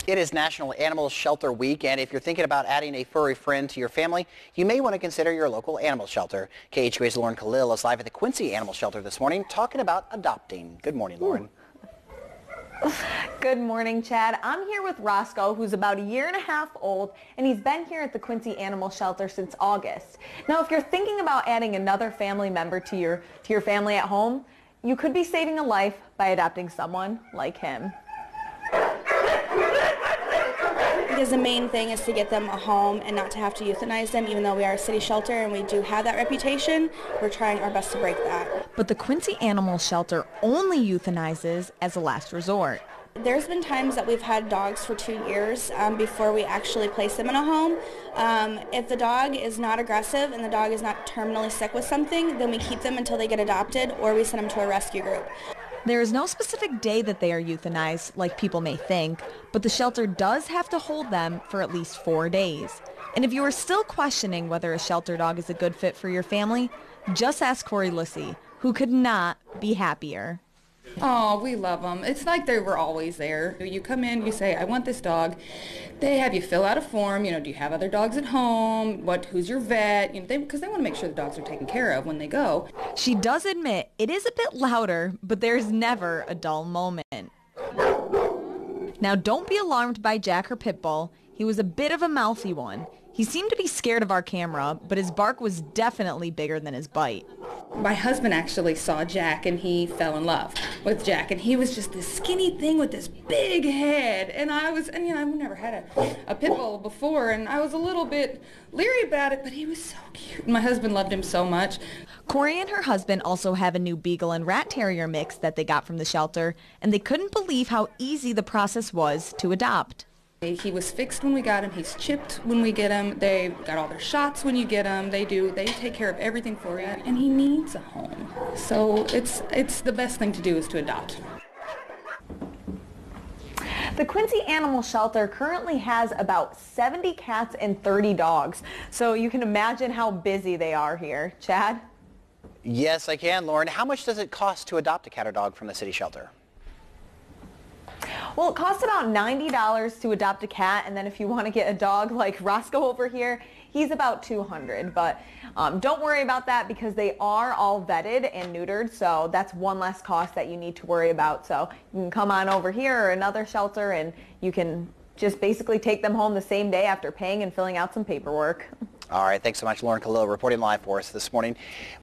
It is National Animal Shelter Week, and if you're thinking about adding a furry friend to your family, you may want to consider your local animal shelter. KHQA's Kalil is live at the Quincy Animal Shelter this morning talking about adopting. Good morning, Lauren. Good morning, Chad. I'm here with Roscoe, who's about a year and a half old, and he's been here at the Quincy Animal Shelter since August. Now, if you're thinking about adding another family member to your family at home, you could be saving a life by adopting someone like him. Because the main thing is to get them a home and not to have to euthanize them. Even though we are a city shelter and we do have that reputation, we're trying our best to break that. But the Quincy Animal Shelter only euthanizes as a last resort. There's been times that we've had dogs for 2 years before we actually place them in a home. If the dog is not aggressive and the dog is not terminally sick with something, then we keep them until they get adopted or we send them to a rescue group. There is no specific day that they are euthanized, like people may think, but the shelter does have to hold them for at least 4 days. And if you are still questioning whether a shelter dog is a good fit for your family, just ask Corey Lissy, who could not be happier. Oh, we love them. It's like they were always there. You come in, you say, I want this dog. They have you fill out a form, do you have other dogs at home? Who's your vet? Because they want to make sure the dogs are taken care of when they go. She does admit it is a bit louder, but there's never a dull moment. Now, don't be alarmed by Jack, her pit bull. He was a bit of a mouthy one. He seemed to be scared of our camera, but his bark was definitely bigger than his bite. My husband actually saw Jack and he fell in love with Jack, and he was just this skinny thing with this big head, and I've never had a pit bull before, and I was a little bit leery about it, but he was so cute. My husband loved him so much. Corey and her husband also have a new Beagle and Rat Terrier mix that they got from the shelter, and they couldn't believe how easy the process was to adopt. He was fixed when we got him. He's chipped when we get him. They got all their shots when you get him. They take care of everything for you, and he needs a home. So it's the best thing to do is to adopt. The Quincy Animal Shelter currently has about 70 cats and 30 dogs, so you can imagine how busy they are here. Chad? Yes, I can, Lauren. How much does it cost to adopt a cat or dog from the city shelter? Well, it costs about $90 to adopt a cat, and then if you want to get a dog like Roscoe over here, he's about $200. But don't worry about that because they are all vetted and neutered, so that's one less cost that you need to worry about. So you can come on over here or another shelter, and you can just basically take them home the same day after paying and filling out some paperwork. All right, thanks so much, Lauren Kalil, reporting live for us this morning.